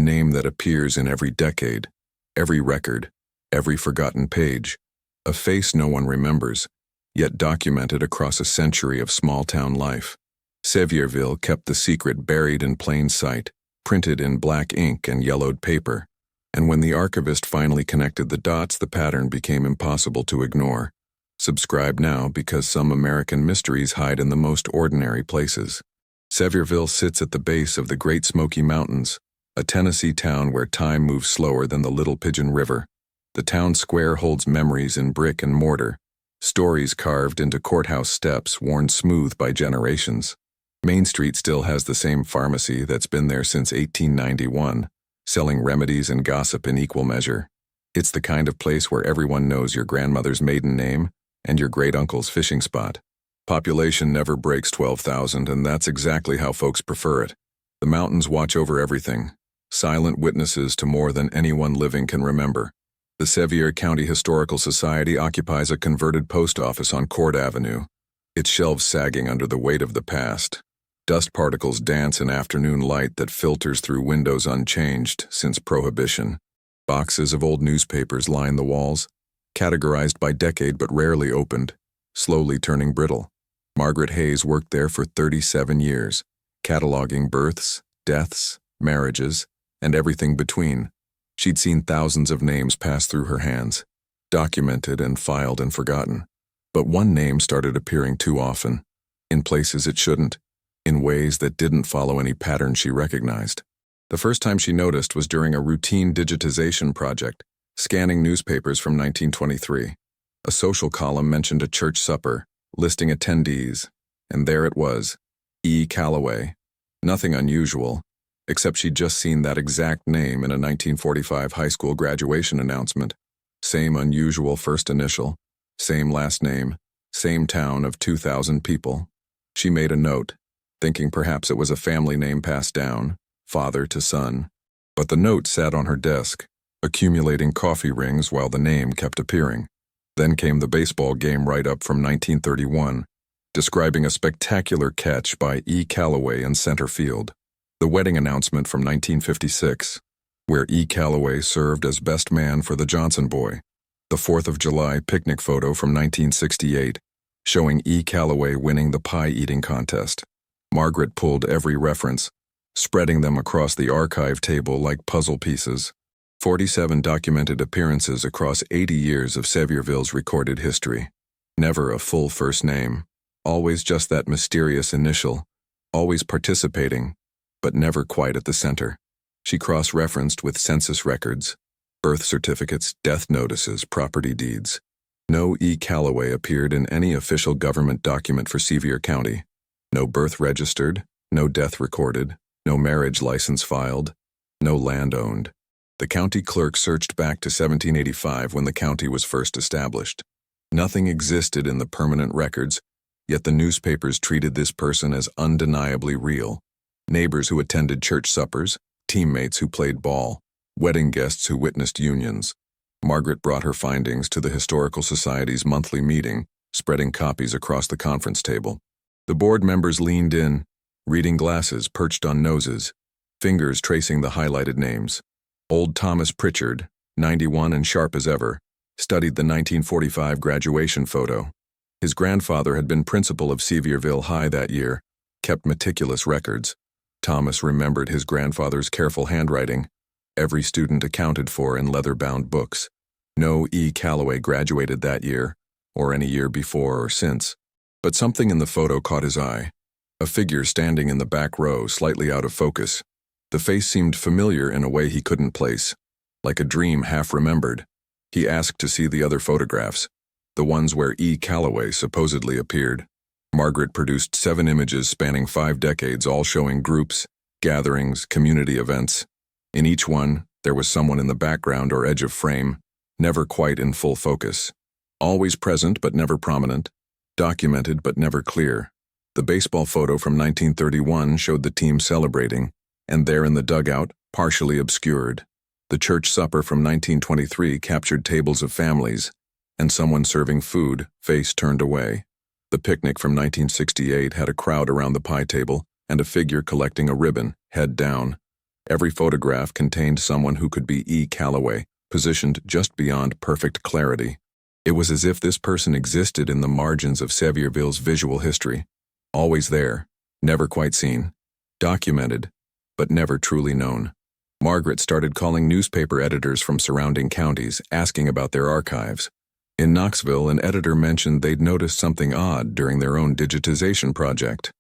name that appears in every decade, every record, every forgotten page. A face no one remembers, yet documented across a century of small-town life. Sevierville kept the secret buried in plain sight, printed in black ink and yellowed paper. And when the archivist finally connected the dots, the pattern became impossible to ignore. Subscribe now, because some American mysteries hide in the most ordinary places. Sevierville sits at the base of the Great Smoky Mountains, a Tennessee town where time moves slower than the Little Pigeon River. The town square holds memories in brick and mortar, stories carved into courthouse steps worn smooth by generations. Main Street still has the same pharmacy that's been there since 1891, selling remedies and gossip in equal measure. It's the kind of place where everyone knows your grandmother's maiden name and your great-uncle's fishing spot. Population never breaks 12,000, and that's exactly how folks prefer it. The mountains watch over everything, silent witnesses to more than anyone living can remember. The Sevier County Historical Society occupies a converted post office on Court Avenue, its shelves sagging under the weight of the past. Dust particles dance in afternoon light that filters through windows unchanged since Prohibition. Boxes of old newspapers line the walls, categorized by decade but rarely opened, slowly turning brittle. Margaret Hayes worked there for 37 years, cataloging births, deaths, marriages, and everything between. She'd seen thousands of names pass through her hands, documented and filed and forgotten. But one name started appearing too often, in places it shouldn't, in ways that didn't follow any pattern she recognized. The first time she noticed was during a routine digitization project, scanning newspapers from 1923. A social column mentioned a church supper, listing attendees, and there it was, E. Calloway. Nothing unusual, except she'd just seen that exact name in a 1945 high school graduation announcement. Same unusual first initial, same last name, same town of 2,000 people. She made a note, thinking perhaps it was a family name passed down, father to son. But the note sat on her desk, accumulating coffee rings while the name kept appearing. Then came the baseball game write-up from 1931, describing a spectacular catch by E. Calloway in center field. The wedding announcement from 1956, where E. Calloway served as best man for the Johnson boy. The 4th of July picnic photo from 1968, showing E. Calloway winning the pie-eating contest. Margaret pulled every reference, spreading them across the archive table like puzzle pieces. 47 documented appearances across 80 years of Sevierville's recorded history. Never a full first name, always just that mysterious initial, always participating, but never quite at the center. She cross-referenced with census records, birth certificates, death notices, property deeds. No E. Calloway appeared in any official government document for Sevier County. No birth registered, no death recorded, no marriage license filed, no land owned. The county clerk searched back to 1785 when the county was first established. Nothing existed in the permanent records, yet the newspapers treated this person as undeniably real. Neighbors who attended church suppers, teammates who played ball, wedding guests who witnessed unions. Margaret brought her findings to the Historical Society's monthly meeting, spreading copies across the conference table. The board members leaned in, reading glasses perched on noses, fingers tracing the highlighted names. Old Thomas Pritchard, 91 and sharp as ever, studied the 1945 graduation photo. His grandfather had been principal of Sevierville High that year, kept meticulous records. Thomas remembered his grandfather's careful handwriting, every student accounted for in leather-bound books. No E. Calloway graduated that year, or any year before or since. But something in the photo caught his eye. A figure standing in the back row, slightly out of focus. The face seemed familiar in a way he couldn't place, like a dream half-remembered. He asked to see the other photographs, the ones where E. Calloway supposedly appeared. Margaret produced 7 images spanning 5 decades, all showing groups, gatherings, community events. In each one, there was someone in the background or edge of frame, never quite in full focus. Always present but never prominent, documented but never clear. The baseball photo from 1931 showed the team celebrating, and there in the dugout, partially obscured. The church supper from 1923 captured tables of families, and someone serving food, face turned away. The picnic from 1968 had a crowd around the pie table and a figure collecting a ribbon, head down. Every photograph contained someone who could be E. Calloway, positioned just beyond perfect clarity. It was as if this person existed in the margins of Sevierville's visual history, always there, never quite seen, documented, but never truly known. Margaret started calling newspaper editors from surrounding counties, asking about their archives. In Knoxville, an editor mentioned they'd noticed something odd during their own digitization project.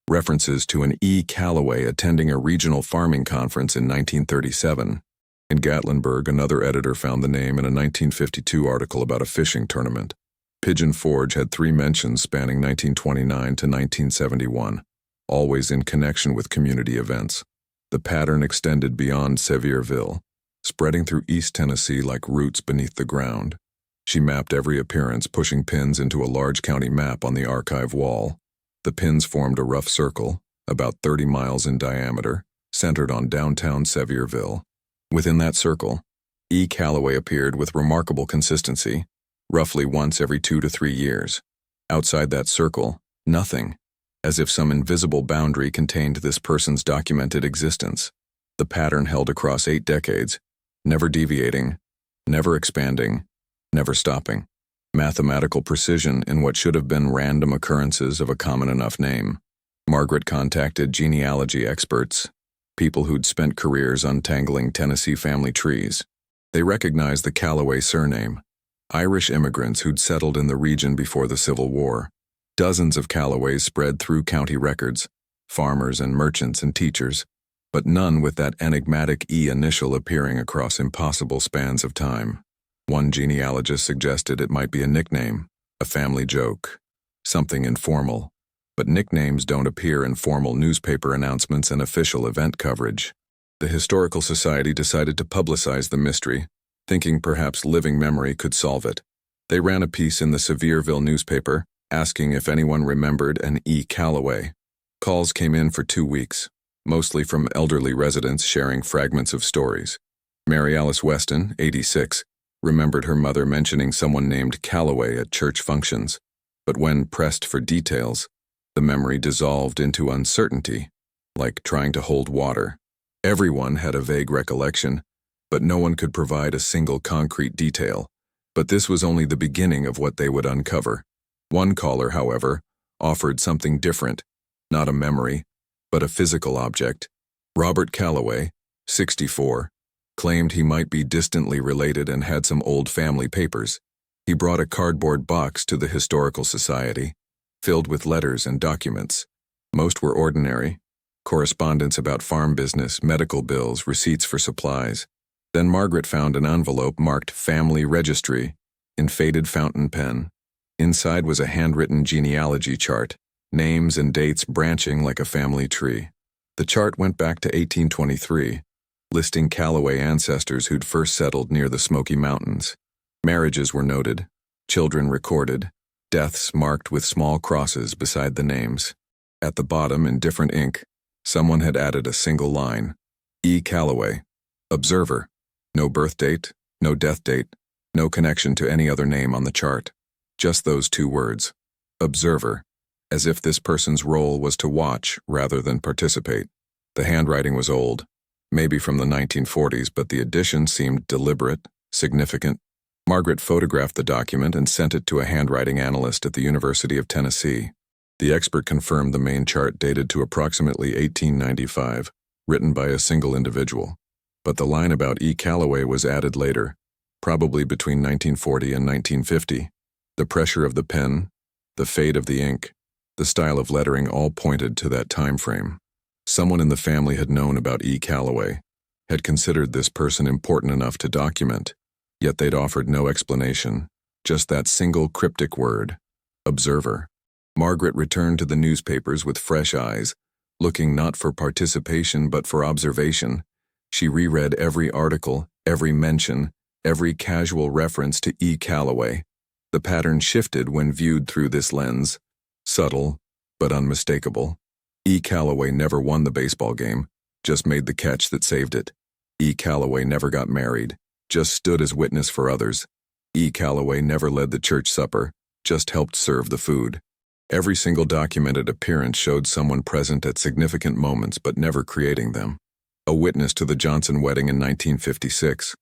References to an E. Calloway attending a regional farming conference in 1937. In Gatlinburg, another editor found the name in a 1952 article about a fishing tournament. Pigeon Forge had 3 mentions spanning 1929 to 1971, always in connection with community events. The pattern extended beyond Sevierville, spreading through East Tennessee like roots beneath the ground. She mapped every appearance, pushing pins into a large county map on the archive wall. The pins formed a rough circle, about 30 miles in diameter, centered on downtown Sevierville. Within that circle, E. Calloway appeared with remarkable consistency, roughly once every 2 to 3 years. Outside that circle, nothing, as if some invisible boundary contained this person's documented existence. The pattern held across 8 decades, never deviating, never expanding, never stopping. Mathematical precision in what should have been random occurrences of a common enough name. Margaret contacted genealogy experts, people who'd spent careers untangling Tennessee family trees. They recognized the Calloway surname, Irish immigrants who'd settled in the region before the Civil War. Dozens of Calloways spread through county records, farmers and merchants and teachers, but none with that enigmatic E initial appearing across impossible spans of time. One genealogist suggested it might be a nickname, a family joke, something informal, but nicknames don't appear in formal newspaper announcements and official event coverage. The Historical Society decided to publicize the mystery, thinking perhaps living memory could solve it. They ran a piece in the Sevierville newspaper, asking if anyone remembered an E. Calloway. Calls came in for 2 weeks, mostly from elderly residents sharing fragments of stories. Mary Alice Weston, 86, remembered her mother mentioning someone named Calloway at church functions, but when pressed for details, the memory dissolved into uncertainty, like trying to hold water. Everyone had a vague recollection, but no one could provide a single concrete detail. But this was only the beginning of what they would uncover. One caller, however, offered something different, not a memory, but a physical object. Robert Calloway, 64, claimed he might be distantly related and had some old family papers. He brought a cardboard box to the Historical Society, filled with letters and documents. Most were ordinary, correspondence about farm business, medical bills, receipts for supplies. Then Margaret found an envelope marked Family Registry in faded fountain pen. Inside was a handwritten genealogy chart, names and dates branching like a family tree. The chart went back to 1823, listing Calloway ancestors who'd first settled near the Smoky Mountains. Marriages were noted, children recorded, deaths marked with small crosses beside the names. At the bottom, in different ink, someone had added a single line, E. Calloway, observer. No birth date, no death date, no connection to any other name on the chart. Just those 2 words, observer, as if this person's role was to watch rather than participate. The handwriting was old, maybe from the 1940s, but the addition seemed deliberate, significant. Margaret photographed the document and sent it to a handwriting analyst at the University of Tennessee. The expert confirmed the main chart dated to approximately 1895, written by a single individual. But the line about E. Calloway was added later, probably between 1940 and 1950. The pressure of the pen, the fade of the ink, the style of lettering all pointed to that time frame. Someone in the family had known about E. Calloway, had considered this person important enough to document, yet they'd offered no explanation, just that single cryptic word, observer. Margaret returned to the newspapers with fresh eyes, looking not for participation but for observation. She reread every article, every mention, every casual reference to E. Calloway. The pattern shifted when viewed through this lens, subtle but unmistakable. E. Calloway never won the baseball game, just made the catch that saved it. E. Calloway never got married, just stood as witness for others. E. Calloway never led the church supper, just helped serve the food. Every single documented appearance showed someone present at significant moments but never creating them. A witness to the Johnson wedding in 1956,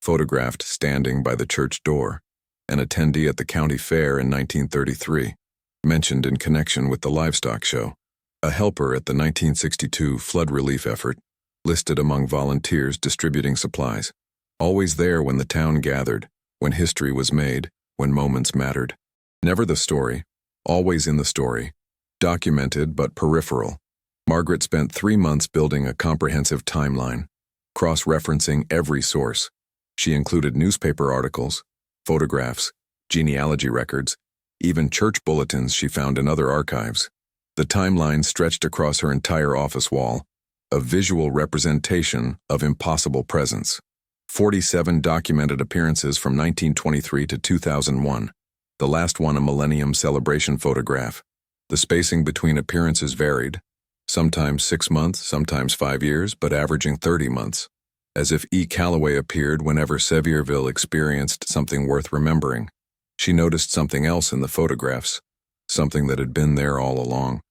photographed standing by the church door. An attendee at the county fair in 1933, mentioned in connection with the livestock show. A helper at the 1962 flood relief effort, listed among volunteers distributing supplies. Always there when the town gathered, when history was made, when moments mattered. Never the story, always in the story. Documented but peripheral. Margaret spent 3 months building a comprehensive timeline, cross-referencing every source. She included newspaper articles, photographs, genealogy records, even church bulletins she found in other archives. The timeline stretched across her entire office wall, a visual representation of impossible presence. 47 documented appearances from 1923 to 2001, the last one a Millennium Celebration photograph. The spacing between appearances varied, sometimes 6 months, sometimes 5 years, but averaging 30 months, as if E. Calloway appeared whenever Sevierville experienced something worth remembering. She noticed something else in the photographs, something that had been there all along.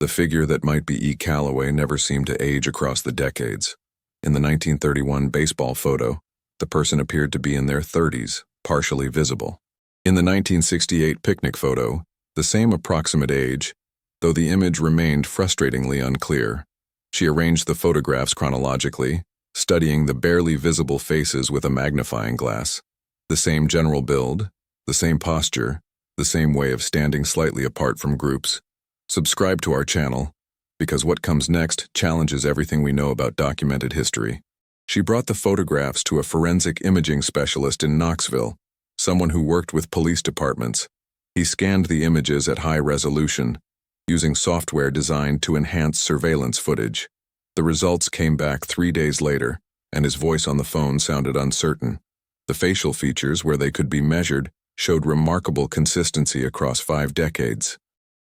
The figure that might be E. Calloway never seemed to age across the decades. In the 1931 baseball photo, the person appeared to be in their 30s, partially visible. In the 1968 picnic photo, the same approximate age, though the image remained frustratingly unclear. She arranged the photographs chronologically, studying the barely visible faces with a magnifying glass. The same general build, the same posture, the same way of standing slightly apart from groups. Subscribe to our channel, because what comes next challenges everything we know about documented history. She brought the photographs to a forensic imaging specialist in Knoxville, someone who worked with police departments. He scanned the images at high resolution, using software designed to enhance surveillance footage. The results came back 3 days later, and his voice on the phone sounded uncertain. The facial features, where they could be measured, showed remarkable consistency across 5 decades.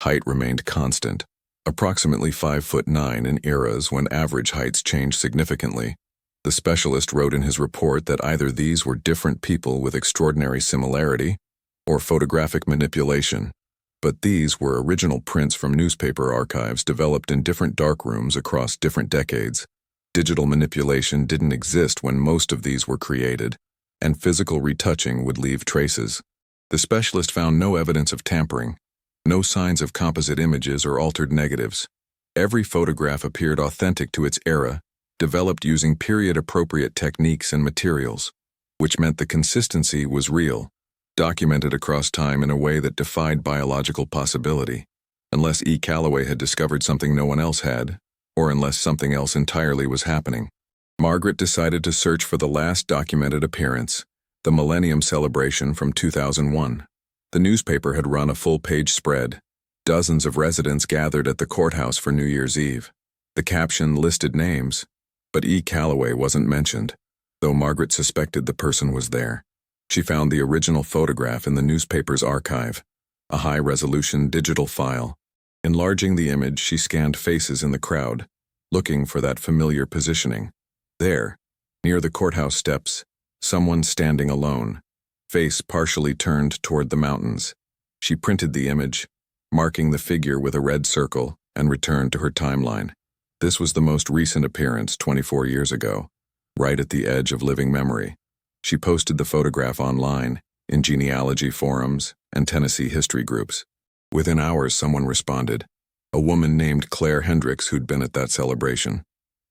Height remained constant, approximately 5'9" in eras when average heights changed significantly. The specialist wrote in his report that either these were different people with extraordinary similarity or photographic manipulation, but these were original prints from newspaper archives developed in different darkrooms across different decades. Digital manipulation didn't exist when most of these were created, and physical retouching would leave traces. The specialist found no evidence of tampering, no signs of composite images or altered negatives. Every photograph appeared authentic to its era, developed using period-appropriate techniques and materials, which meant the consistency was real, documented across time in a way that defied biological possibility, unless E. Calloway had discovered something no one else had, or unless something else entirely was happening. Margaret decided to search for the last documented appearance, the Millennium Celebration from 2001. The newspaper had run a full-page spread. Dozens of residents gathered at the courthouse for New Year's Eve. The caption listed names, but E. Calloway wasn't mentioned, though Margaret suspected the person was there. She found the original photograph in the newspaper's archive, a high-resolution digital file. Enlarging the image, she scanned faces in the crowd, looking for that familiar positioning. There, near the courthouse steps, someone standing alone, face partially turned toward the mountains. She printed the image, marking the figure with a red circle, and returned to her timeline. This was the most recent appearance 24 years ago, right at the edge of living memory. She posted the photograph online, in genealogy forums and Tennessee history groups. Within hours, someone responded, a woman named Claire Hendricks who'd been at that celebration.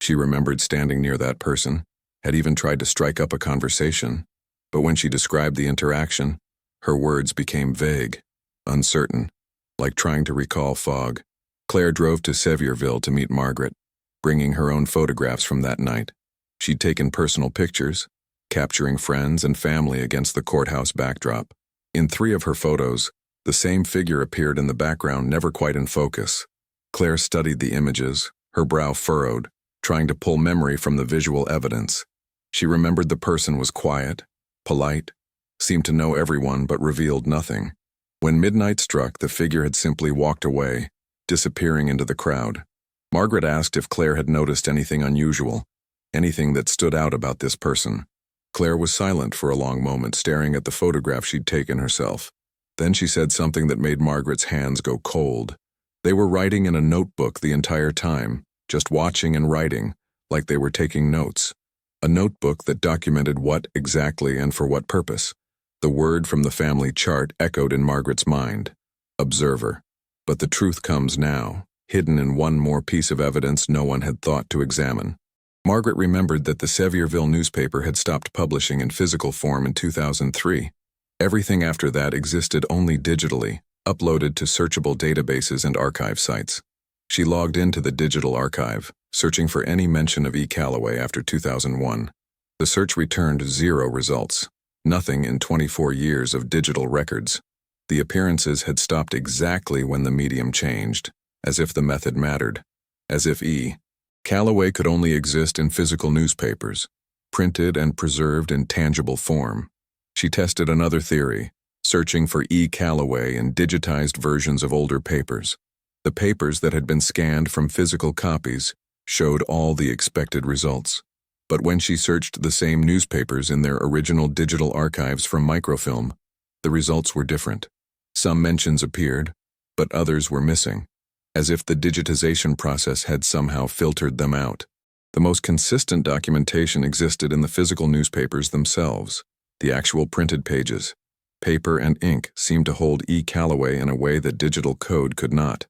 She remembered standing near that person, had even tried to strike up a conversation, but when she described the interaction, her words became vague, uncertain, like trying to recall fog. Claire drove to Sevierville to meet Margaret, bringing her own photographs from that night. She'd taken personal pictures, capturing friends and family against the courthouse backdrop. In 3 of her photos, the same figure appeared in the background, never quite in focus. Claire studied the images, her brow furrowed, trying to pull memory from the visual evidence. She remembered the person was quiet, polite, seemed to know everyone but revealed nothing. When midnight struck, the figure had simply walked away, disappearing into the crowd. Margaret asked if Claire had noticed anything unusual, anything that stood out about this person. Claire was silent for a long moment, staring at the photograph she'd taken herself. Then she said something that made Margaret's hands go cold. They were writing in a notebook the entire time, just watching and writing, like they were taking notes. A notebook that documented what exactly and for what purpose. The word from the family chart echoed in Margaret's mind. Observer. But the truth comes now, hidden in one more piece of evidence no one had thought to examine. Margaret remembered that the Sevierville newspaper had stopped publishing in physical form in 2003. Everything after that existed only digitally, uploaded to searchable databases and archive sites. She logged into the digital archive, searching for any mention of E. Calloway after 2001. The search returned 0 results. Nothing in 24 years of digital records. The appearances had stopped exactly when the medium changed, as if the method mattered, as if E. Calloway could only exist in physical newspapers, printed and preserved in tangible form. She tested another theory, searching for E. Calloway in digitized versions of older papers. The papers that had been scanned from physical copies showed all the expected results. But when she searched the same newspapers in their original digital archives from microfilm, the results were different. Some mentions appeared, but others were missing, as if the digitization process had somehow filtered them out. The most consistent documentation existed in the physical newspapers themselves, the actual printed pages. Paper and ink seemed to hold E. Calloway in a way that digital code could not.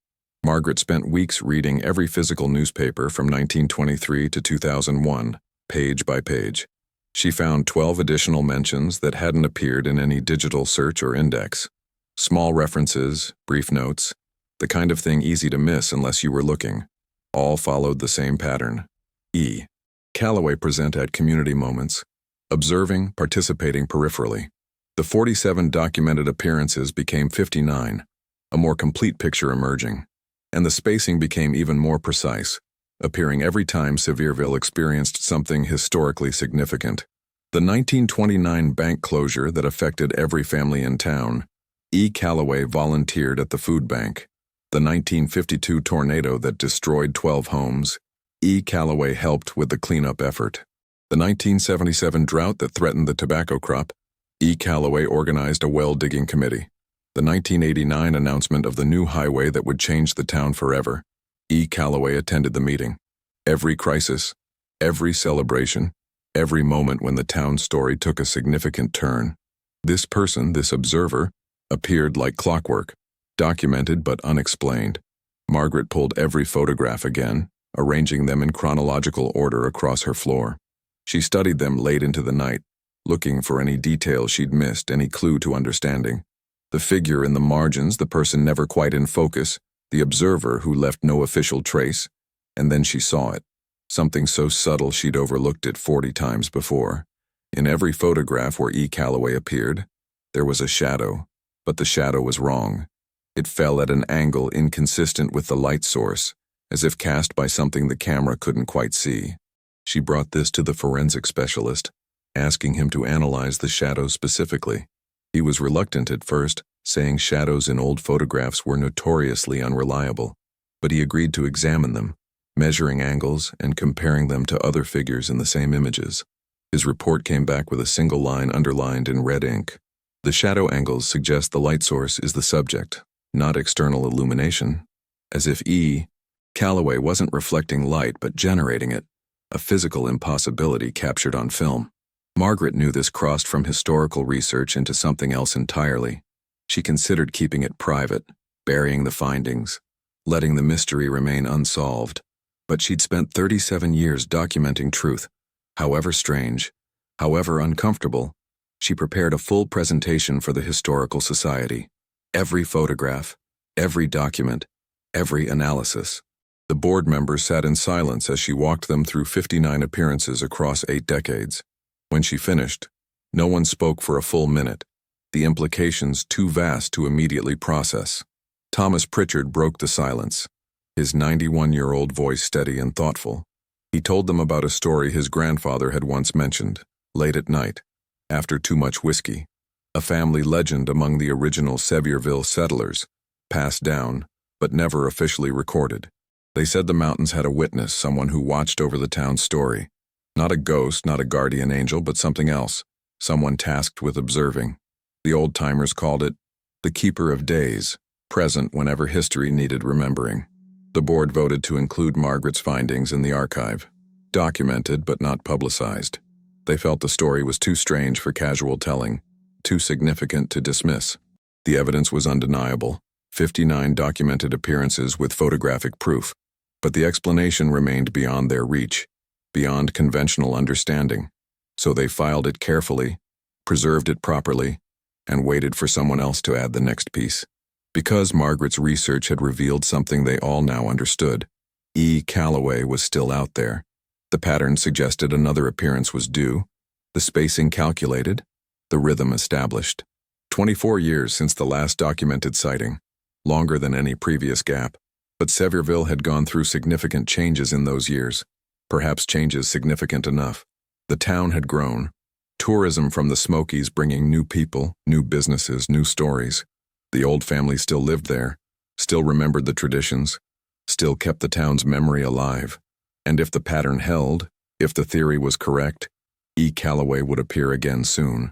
Margaret spent weeks reading every physical newspaper from 1923 to 2001, page by page. She found 12 additional mentions that hadn't appeared in any digital search or index. Small references, brief notes, the kind of thing easy to miss unless you were looking. All followed the same pattern. E. Calloway present at community moments, observing, participating peripherally. The 47 documented appearances became 59, a more complete picture emerging. And the spacing became even more precise, appearing every time Sevierville experienced something historically significant. The 1929 bank closure that affected every family in town. E. Calloway volunteered at the food bank. The 1952 tornado that destroyed 12 homes. E. Calloway helped with the cleanup effort. The 1977 drought that threatened the tobacco crop. E. Calloway organized a well-digging committee. The 1989 announcement of the new highway that would change the town forever. E. Calloway attended the meeting. Every crisis, every celebration, every moment when the town's story took a significant turn. This person, this observer, appeared like clockwork, documented but unexplained. Margaret pulled every photograph again, arranging them in chronological order across her floor. She studied them late into the night, looking for any detail she'd missed, any clue to understanding. The figure in the margins, the person never quite in focus, the observer who left no official trace, and then she saw it. Something so subtle she'd overlooked it 40 times before. In every photograph where E. Calloway appeared, there was a shadow, but the shadow was wrong. It fell at an angle inconsistent with the light source, as if cast by something the camera couldn't quite see. She brought this to the forensic specialist, asking him to analyze the shadows specifically. He was reluctant at first, saying shadows in old photographs were notoriously unreliable, but he agreed to examine them, measuring angles and comparing them to other figures in the same images. His report came back with a single line underlined in red ink. The shadow angles suggest the light source is the subject, not external illumination, as if E. Calloway wasn't reflecting light but generating it, a physical impossibility captured on film. Margaret knew this crossed from historical research into something else entirely. She considered keeping it private, burying the findings, letting the mystery remain unsolved. But she'd spent 37 years documenting truth. However strange, however uncomfortable, she prepared a full presentation for the Historical Society. Every photograph, every document, every analysis. The board members sat in silence as she walked them through 59 appearances across 8 decades. When she finished, no one spoke for a full minute, the implications too vast to immediately process. Thomas Pritchard broke the silence, his 91-year-old voice steady and thoughtful. He told them about a story his grandfather had once mentioned, late at night, after too much whiskey, a family legend among the original Sevierville settlers, passed down, but never officially recorded. They said the mountains had a witness, someone who watched over the town's story. Not a ghost, not a guardian angel, but something else, someone tasked with observing. The old-timers called it the Keeper of Days, present whenever history needed remembering. The board voted to include Margaret's findings in the archive. documented but not publicized. They felt the story was too strange for casual telling, too significant to dismiss. The evidence was undeniable, 59 documented appearances with photographic proof, but the explanation remained beyond their reach, beyond conventional understanding. So they filed it carefully, preserved it properly, and waited for someone else to add the next piece. Because Margaret's research had revealed something they all now understood, E. Calloway was still out there. The pattern suggested another appearance was due, the spacing calculated, the rhythm established. 24 years since the last documented sighting, longer than any previous gap. But Sevierville had gone through significant changes in those years, perhaps changes significant enough. The town had grown, tourism from the Smokies bringing new people, new businesses, new stories. The old family still lived there, still remembered the traditions, still kept the town's memory alive. And if the pattern held, if the theory was correct, E. Calloway would appear again soon.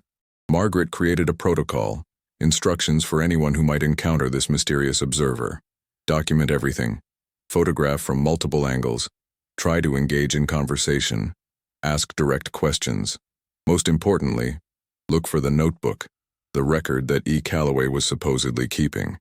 Margaret created a protocol, instructions for anyone who might encounter this mysterious observer. Document everything, photograph from multiple angles, try to engage in conversation, ask direct questions. Most importantly, look for the notebook, the record that E. Calloway was supposedly keeping.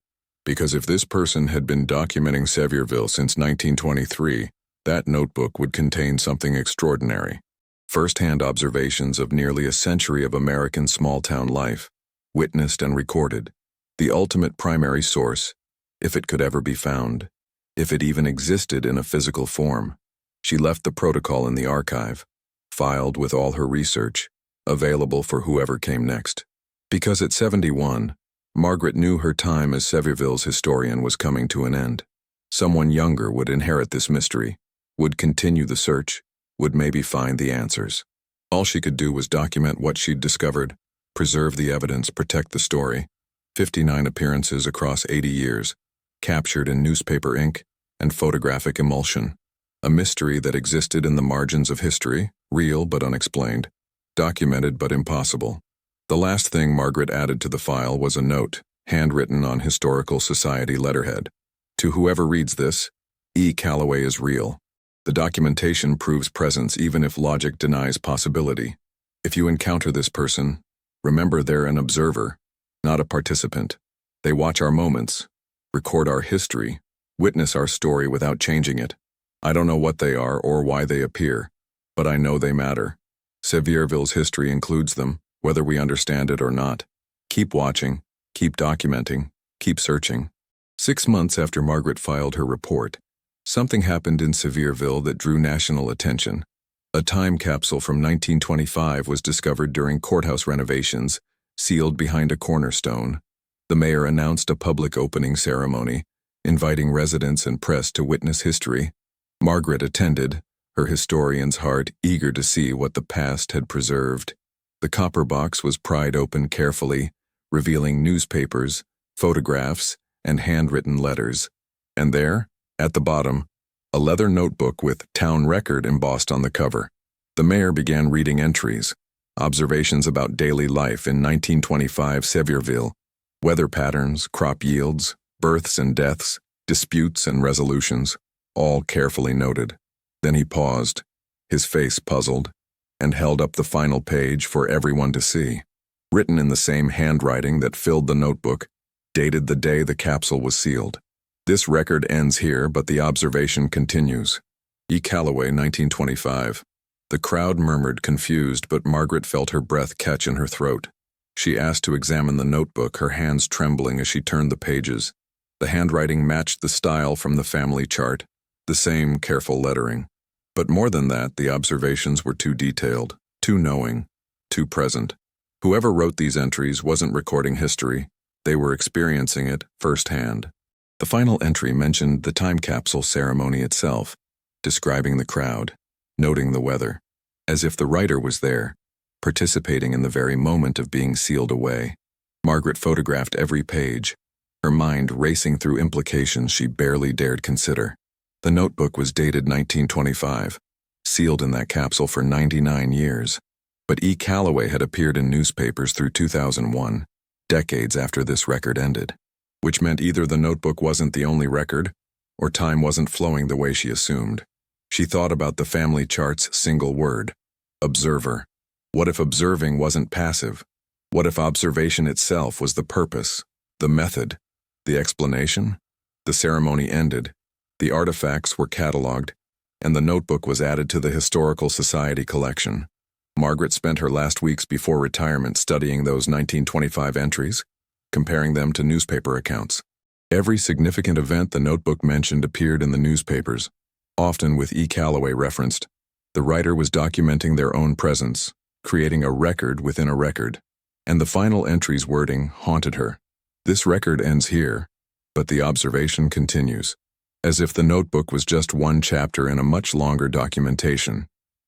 Because if this person had been documenting Sevierville since 1923, that notebook would contain something extraordinary. First-hand observations of nearly a century of American small-town life, witnessed and recorded. The ultimate primary source, if it could ever be found, if it even existed in a physical form. She left the protocol in the archive, filed with all her research, available for whoever came next. Because at 71, Margaret knew her time as Sevierville's historian was coming to an end. Someone younger would inherit this mystery, would continue the search, would maybe find the answers. All she could do was document what she'd discovered, preserve the evidence, protect the story. 59 appearances across 80 years, captured in newspaper ink and photographic emulsion. A mystery that existed in the margins of history, real but unexplained, documented but impossible. The last thing Margaret added to the file was a note, handwritten on Historical Society letterhead. To whoever reads this, E. Calloway is real. The documentation proves presence even if logic denies possibility. If you encounter this person, remember they're an observer, not a participant. They watch our moments, record our history, witness our story without changing it. I don't know what they are or why they appear, but I know they matter. Sevierville's history includes them, whether we understand it or not. Keep watching, keep documenting, keep searching. 6 months after Margaret filed her report, something happened in Sevierville that drew national attention. A time capsule from 1925 was discovered during courthouse renovations, sealed behind a cornerstone. The mayor announced a public opening ceremony, inviting residents and press to witness history. Margaret attended, her historian's heart eager to see what the past had preserved. The copper box was pried open carefully, revealing newspapers, photographs, and handwritten letters. And there, at the bottom, a leather notebook with Town Record embossed on the cover. The mayor began reading entries, observations about daily life in 1925 Sevierville, weather patterns, crop yields, births and deaths, disputes and resolutions, all carefully noted. Then he paused, his face puzzled, and held up the final page for everyone to see. Written in the same handwriting that filled the notebook, dated the day the capsule was sealed. This record ends here, but the observation continues. E. Calloway, 1925. The crowd murmured, confused, but Margaret felt her breath catch in her throat. She asked to examine the notebook, her hands trembling as she turned the pages. The handwriting matched the style from the family chart, the same careful lettering. But more than that, the observations were too detailed, too knowing, too present. Whoever wrote these entries wasn't recording history. They were experiencing it firsthand. The final entry mentioned the time capsule ceremony itself, describing the crowd, noting the weather, as if the writer was there, participating in the very moment of being sealed away. Margaret photographed every page, her mind racing through implications she barely dared consider. The notebook was dated 1925, sealed in that capsule for 99 years. But E. Calloway had appeared in newspapers through 2001, decades after this record ended, which meant either the notebook wasn't the only record, or time wasn't flowing the way she assumed. She thought about the family chart's single word: observer. What if observing wasn't passive? What if observation itself was the purpose, the method, the explanation? The ceremony ended, the artifacts were catalogued, and the notebook was added to the Historical Society collection. Margaret spent her last weeks before retirement studying those 1925 entries, comparing them to newspaper accounts. Every significant event the notebook mentioned appeared in the newspapers, often with E. Calloway referenced. The writer was documenting their own presence, creating a record within a record. And the final entry's wording haunted her. This record ends here, but the observation continues, as if the notebook was just one chapter in a much longer documentation.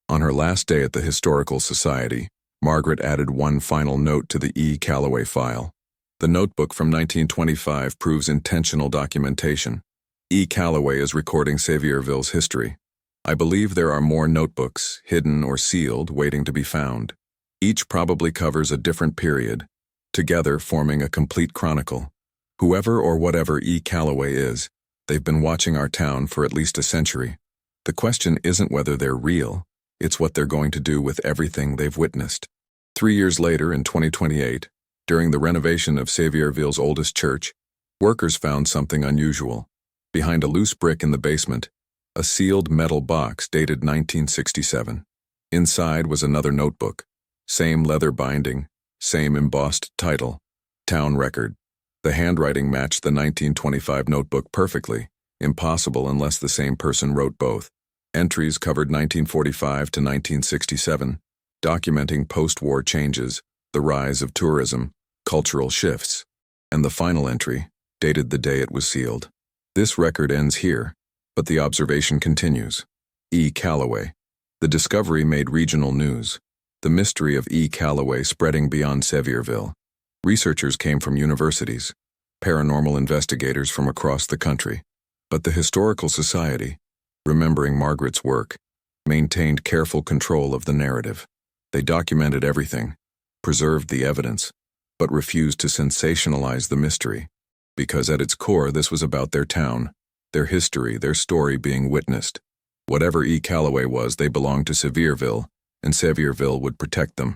On her last day at the Historical Society, Margaret added one final note to the E. Calloway file. The notebook from 1925 proves intentional documentation. E. Calloway is recording Sevierville's history. I believe there are more notebooks, hidden or sealed, waiting to be found. Each probably covers a different period, together forming a complete chronicle. Whoever or whatever E. Calloway is, they've been watching our town for at least a century. The question isn't whether they're real, it's what they're going to do with everything they've witnessed. 3 years later, in 2028, during the renovation of Sevierville's oldest church, workers found something unusual. Behind a loose brick in the basement, a sealed metal box dated 1967. Inside was another notebook. Same leather binding, same embossed title, Town Record. The handwriting matched the 1925 notebook perfectly, impossible unless the same person wrote both. Entries covered 1945 to 1967, documenting post-war changes, the rise of tourism, cultural shifts. And the final entry, dated the day it was sealed. This record ends here, but the observation continues. E. Calloway. The discovery made regional news. The mystery of E. Calloway spreading beyond Sevierville. Researchers came from universities, paranormal investigators from across the country. But the Historical Society, remembering Margaret's work, maintained careful control of the narrative. They documented everything, preserved the evidence, but refused to sensationalize the mystery. Because at its core, this was about their town, their history, their story being witnessed. Whatever E. Calloway was, they belonged to Sevierville, and Sevierville would protect them.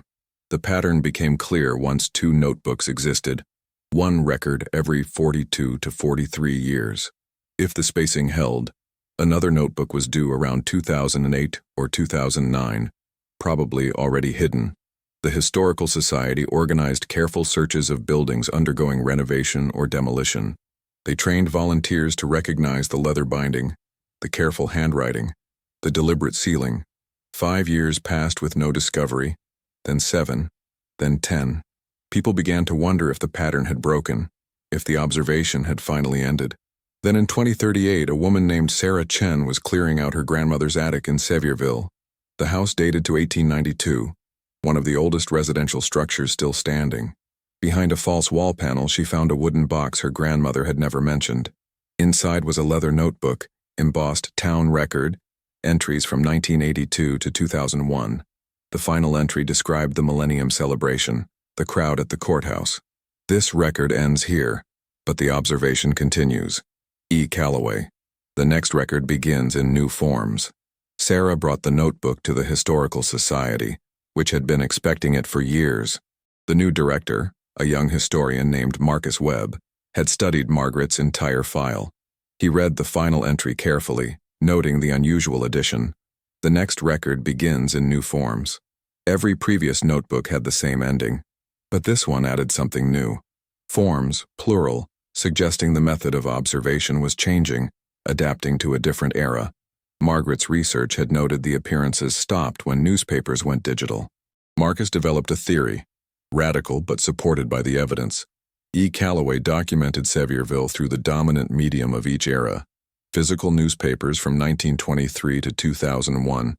The pattern became clear once 2 notebooks existed, one record every 42 to 43 years. If the spacing held, another notebook was due around 2008 or 2009, probably already hidden. The Historical Society organized careful searches of buildings undergoing renovation or demolition. They trained volunteers to recognize the leather binding, the careful handwriting, the deliberate sealing. 5 years passed with no discovery, then 7, then 10. People began to wonder if the pattern had broken, if the observation had finally ended. Then in 2038, a woman named Sarah Chen was clearing out her grandmother's attic in Sevierville. The house dated to 1892, one of the oldest residential structures still standing. Behind a false wall panel, she found a wooden box her grandmother had never mentioned. Inside was a leather notebook, embossed Town Record, entries from 1982 to 2001. The final entry described the Millennium Celebration, the crowd at the courthouse. This record ends here, but the observation continues. E. Calloway. The next record begins in new forms. Sarah brought the notebook to the Historical Society, which had been expecting it for years. The new director, a young historian named Marcus Webb, had studied Margaret's entire file. He read the final entry carefully, noting the unusual addition. The next record begins in new forms. Every previous notebook had the same ending, but this one added something new. Forms, plural, suggesting the method of observation was changing, adapting to a different era. Margaret's research had noted the appearances stopped when newspapers went digital. Marcus developed a theory, radical but supported by the evidence. E. Calloway documented Sevierville through the dominant medium of each era, physical newspapers from 1923 to 2001,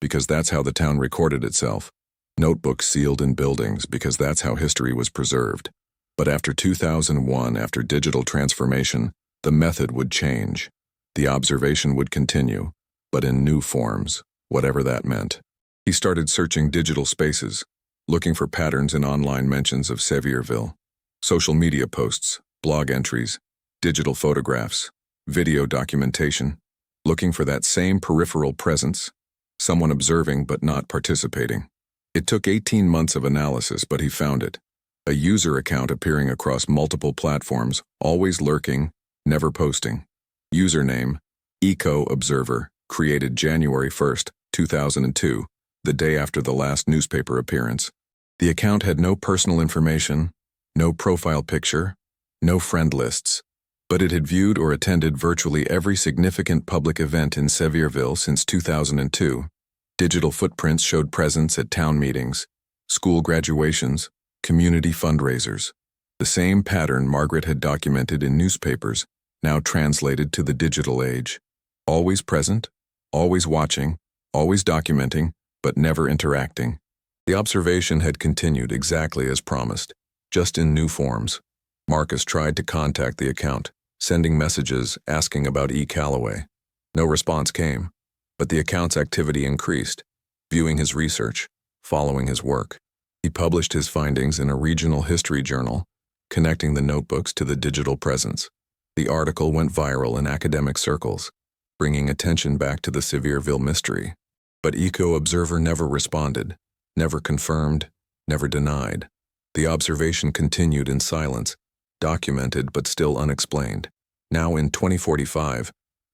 because that's how the town recorded itself. Notebooks sealed in buildings, because that's how history was preserved. But after 2001, after digital transformation, the method would change. The observation would continue, but in new forms, whatever that meant. He started searching digital spaces, looking for patterns in online mentions of Sevierville. Social media posts, blog entries, digital photographs, video documentation. looking for that same peripheral presence, someone observing but not participating. It took 18 months of analysis, but he found it. A user account appearing across multiple platforms, always lurking, never posting. Username, Eco Observer, created January 1st, 2002, the day after the last newspaper appearance. The account had no personal information, no profile picture, no friend lists, but it had viewed or attended virtually every significant public event in Sevierville since 2002. Digital footprints showed presence at town meetings, school graduations, community fundraisers. The same pattern Margaret had documented in newspapers, now translated to the digital age. Always present, always watching, always documenting, but never interacting. The observation had continued exactly as promised, just in new forms. Marcus tried to contact the account, sending messages asking about E. Calloway. No response came, but the account's activity increased, viewing his research, following his work. He published his findings in a regional history journal, connecting the notebooks to the digital presence. The article went viral in academic circles, bringing attention back to the Sevierville mystery. But Eco Observer never responded, never confirmed, never denied. The observation continued in silence, documented but still unexplained. Now in 2045,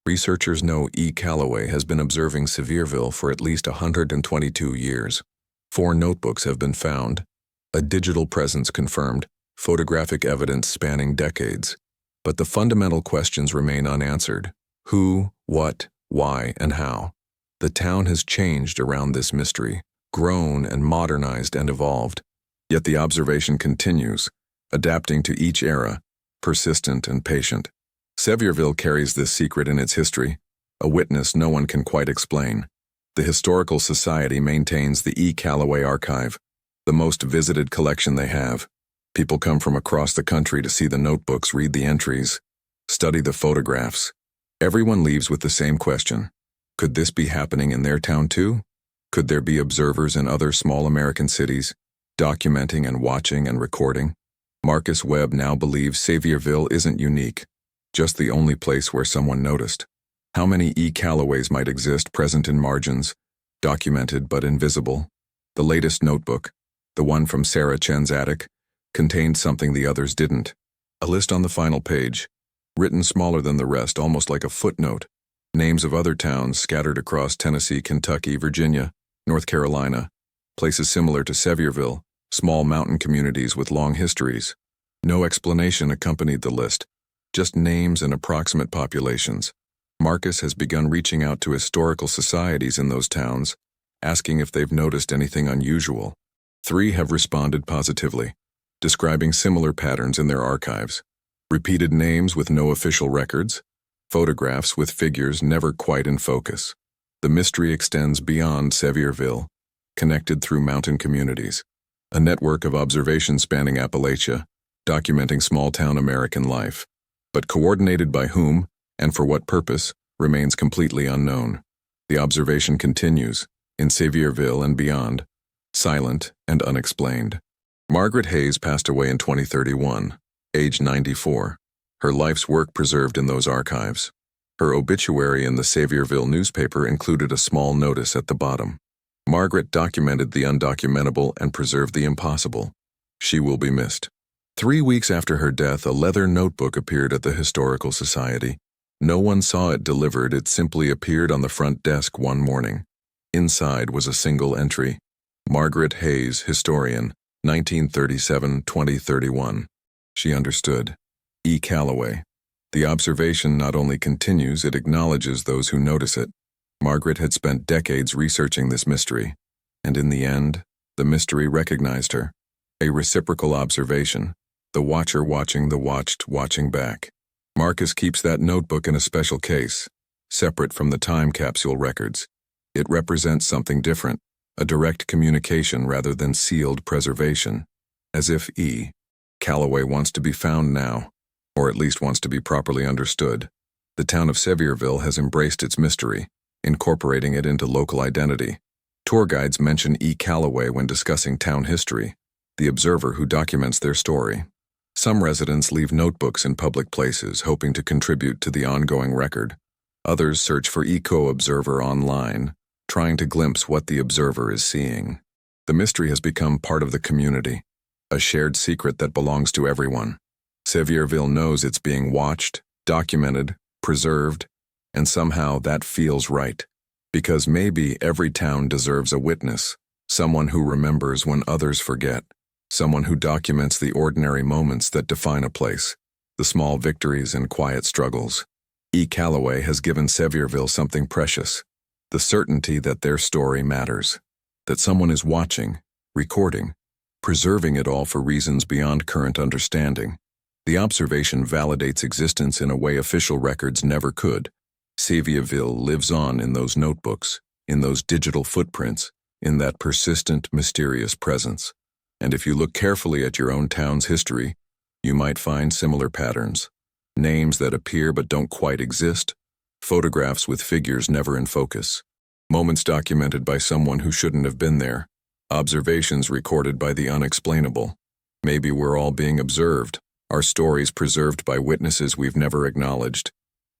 researchers know E. Calloway has been observing Sevierville for at least 122 years. 4 notebooks have been found, a digital presence confirmed, photographic evidence spanning decades. But the fundamental questions remain unanswered. Who, what, why, and how? The town has changed around this mystery, grown and modernized and evolved. Yet the observation continues, adapting to each era, persistent and patient. Sevierville carries this secret in its history, a witness no one can quite explain. The Historical Society maintains the E. Calloway Archive, the most visited collection they have. People come from across the country to see the notebooks, read the entries, study the photographs. Everyone leaves with the same question. Could this be happening in their town too? Could there be observers in other small American cities, documenting and watching and recording? Marcus Webb now believes Sevierville isn't unique, just the only place where someone noticed. How many E. Calloways might exist present in margins, documented but invisible? The latest notebook, the one from Sarah Chen's attic, contained something the others didn't. A list on the final page, written smaller than the rest, almost like a footnote. Names of other towns scattered across Tennessee, Kentucky, Virginia, North Carolina, places similar to Sevierville, small mountain communities with long histories. No explanation accompanied the list, just names and approximate populations. Marcus has begun reaching out to historical societies in those towns, asking if they've noticed anything unusual. 3 have responded positively, describing similar patterns in their archives. Repeated names with no official records, photographs with figures never quite in focus. The mystery extends beyond Sevierville, connected through mountain communities. A network of observations spanning Appalachia, documenting small-town American life. But coordinated by whom, and for what purpose, remains completely unknown. The observation continues, in Sevierville and beyond, silent and unexplained. Margaret Hayes passed away in 2031, age 94. Her life's work preserved in those archives. Her obituary in the Sevierville newspaper included a small notice at the bottom. Margaret documented the undocumentable and preserved the impossible. She will be missed. 3 weeks after her death, a leather notebook appeared at the Historical Society. No one saw it delivered, it simply appeared on the front desk one morning. Inside was a single entry. Margaret Hayes, historian, 1937-2031. She understood. E. Calloway. The observation not only continues, it acknowledges those who notice it. Margaret had spent decades researching this mystery, and in the end, the mystery recognized her. A reciprocal observation, the watcher watching the watched watching back. Marcus keeps that notebook in a special case, separate from the time capsule records. It represents something different, a direct communication rather than sealed preservation, as if E. Calloway wants to be found now, or at least wants to be properly understood. The town of Sevierville has embraced its mystery, incorporating it into local identity. Tour guides mention E. Calloway when discussing town history, the observer who documents their story. Some residents leave notebooks in public places, hoping to contribute to the ongoing record. Others search for eco-observer online, trying to glimpse what the observer is seeing. The mystery has become part of the community, a shared secret that belongs to everyone. Sevierville knows it's being watched, documented, preserved, and somehow that feels right. Because maybe every town deserves a witness, someone who remembers when others forget, someone who documents the ordinary moments that define a place, the small victories and quiet struggles. E. Calloway has given Sevierville something precious, the certainty that their story matters, that someone is watching, recording, preserving it all for reasons beyond current understanding. The observation validates existence in a way official records never could. Sevierville lives on in those notebooks, in those digital footprints, in that persistent, mysterious presence. And if you look carefully at your own town's history, you might find similar patterns. Names that appear but don't quite exist, photographs with figures never in focus, moments documented by someone who shouldn't have been there, observations recorded by the unexplainable. Maybe we're all being observed, our stories preserved by witnesses we've never acknowledged.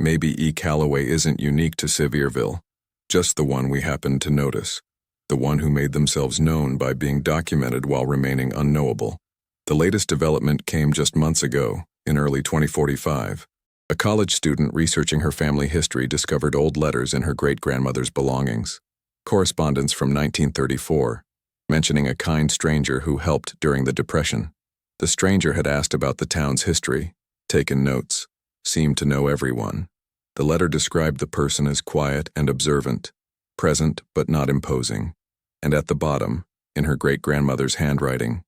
Maybe E. Calloway isn't unique to Sevierville, just the one we happened to notice, the one who made themselves known by being documented while remaining unknowable. The latest development came just months ago, in early 2045. A college student researching her family history discovered old letters in her great-grandmother's belongings, correspondence from 1934, mentioning a kind stranger who helped during the Depression. The stranger had asked about the town's history, taken notes, seemed to know everyone. The letter described the person as quiet and observant, present but not imposing. And at the bottom, in her great-grandmother's handwriting,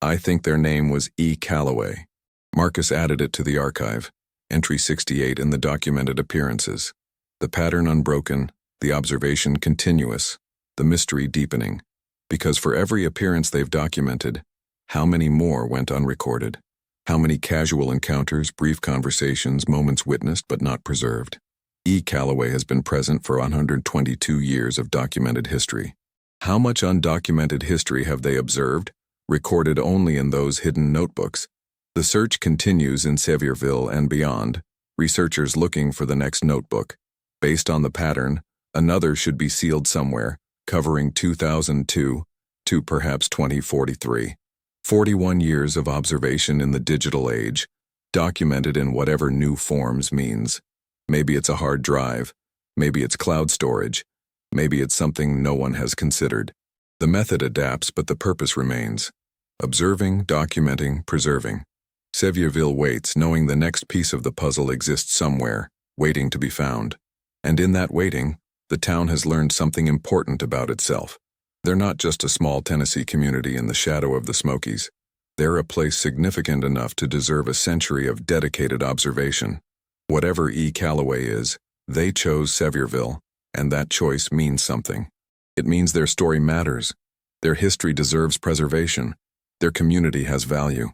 I think their name was E. Calloway. Marcus added it to the archive, entry 68 in the documented appearances. The pattern unbroken, the observation continuous, the mystery deepening. Because for every appearance they've documented, how many more went unrecorded? How many casual encounters, brief conversations, moments witnessed but not preserved? E. Calloway has been present for 122 years of documented history. How much undocumented history have they observed, recorded only in those hidden notebooks? The search continues in Sevierville and beyond, researchers looking for the next notebook. Based on the pattern, another should be sealed somewhere, covering 2002 to perhaps 2043. 41 years of observation in the digital age, documented in whatever new forms means. Maybe it's a hard drive, maybe it's cloud storage, maybe it's something no one has considered. The method adapts, but the purpose remains. Observing, documenting, preserving. Sevierville waits, knowing the next piece of the puzzle exists somewhere, waiting to be found. And in that waiting, the town has learned something important about itself. They're not just a small Tennessee community in the shadow of the Smokies. They're a place significant enough to deserve a century of dedicated observation. Whatever E. Calloway is, they chose Sevierville, and that choice means something. It means their story matters. Their history deserves preservation. Their community has value.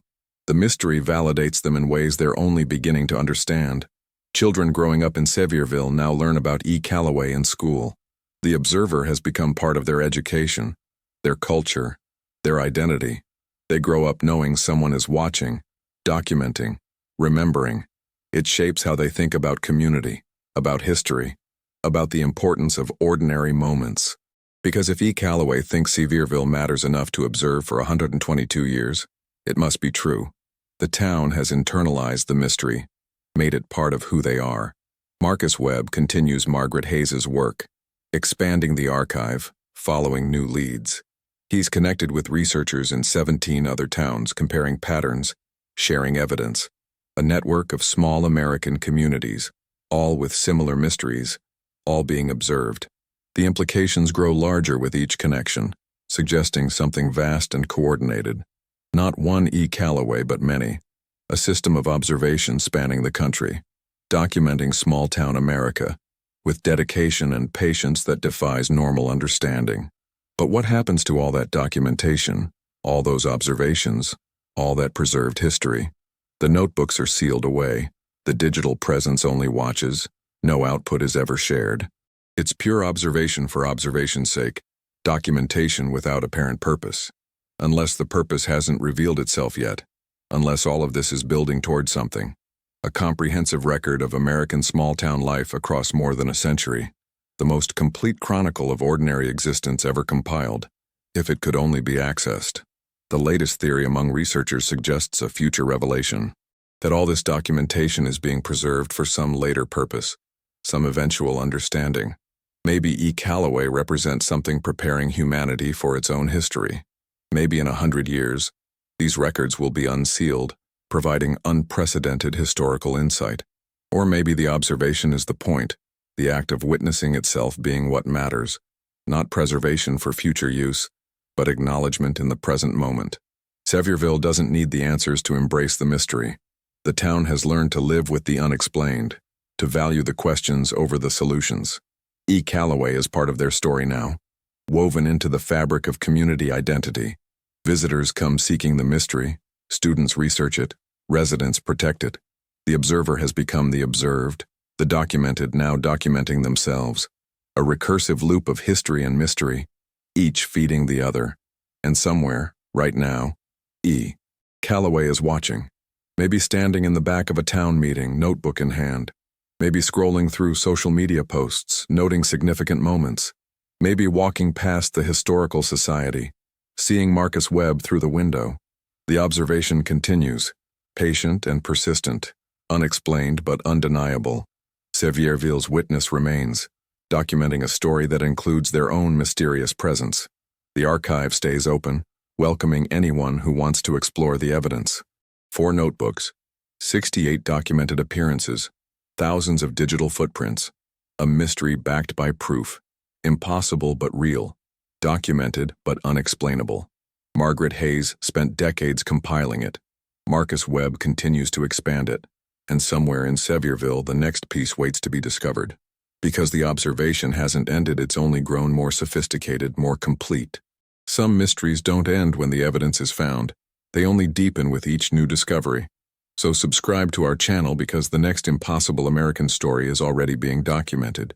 The mystery validates them in ways they're only beginning to understand. Children growing up in Sevierville now learn about E. Calloway in school. The observer has become part of their education, their culture, their identity. They grow up knowing someone is watching, documenting, remembering. It shapes how they think about community, about history, about the importance of ordinary moments. Because if E. Calloway thinks Sevierville matters enough to observe for 122 years, it must be true. The town has internalized the mystery, made it part of who they are. Marcus Webb continues Margaret Hayes's work, expanding the archive, following new leads. He's connected with researchers in 17 other towns, comparing patterns, sharing evidence. A network of small American communities, all with similar mysteries, all being observed. The implications grow larger with each connection, suggesting something vast and coordinated. Not one E. Calloway, but many. A system of observation spanning the country, documenting small-town America, with dedication and patience that defies normal understanding. But what happens to all that documentation, all those observations, all that preserved history? The notebooks are sealed away. The digital presence only watches. No output is ever shared. It's pure observation for observation's sake, documentation without apparent purpose. Unless the purpose hasn't revealed itself yet, unless all of this is building towards something. a comprehensive record of American small-town life across more than a century, the most complete chronicle of ordinary existence ever compiled, if it could only be accessed. The latest theory among researchers suggests a future revelation, that all this documentation is being preserved for some later purpose, some eventual understanding. Maybe E. Calloway represents something preparing humanity for its own history. Maybe in 100 years, these records will be unsealed, providing unprecedented historical insight. Or maybe the observation is the point, the act of witnessing itself being what matters, not preservation for future use, but acknowledgement in the present moment. Sevierville doesn't need the answers to embrace the mystery. The town has learned to live with the unexplained, to value the questions over the solutions. E. Calloway is part of their story now, woven into the fabric of community identity. Visitors come seeking the mystery, students research it, residents protect it. The observer has become the observed, the documented now documenting themselves. A recursive loop of history and mystery, each feeding the other. And somewhere, right now, E. Calloway is watching. Maybe standing in the back of a town meeting, notebook in hand. Maybe scrolling through social media posts, noting significant moments. Maybe walking past the Historical Society, seeing Marcus Webb through the window. The observation continues, patient and persistent, unexplained but undeniable. Sevierville's witness remains, documenting a story that includes their own mysterious presence. The archive stays open, welcoming anyone who wants to explore the evidence. 4 notebooks, 68 documented appearances, thousands of digital footprints, a mystery backed by proof, impossible but real, documented but unexplainable. Margaret Hayes spent decades compiling it. Marcus Webb continues to expand it, and somewhere in Sevierville the next piece waits to be discovered. Because the observation hasn't ended, it's only grown more sophisticated, more complete. Some mysteries don't end when the evidence is found. They only deepen with each new discovery. So subscribe to our channel because the next impossible American story is already being documented.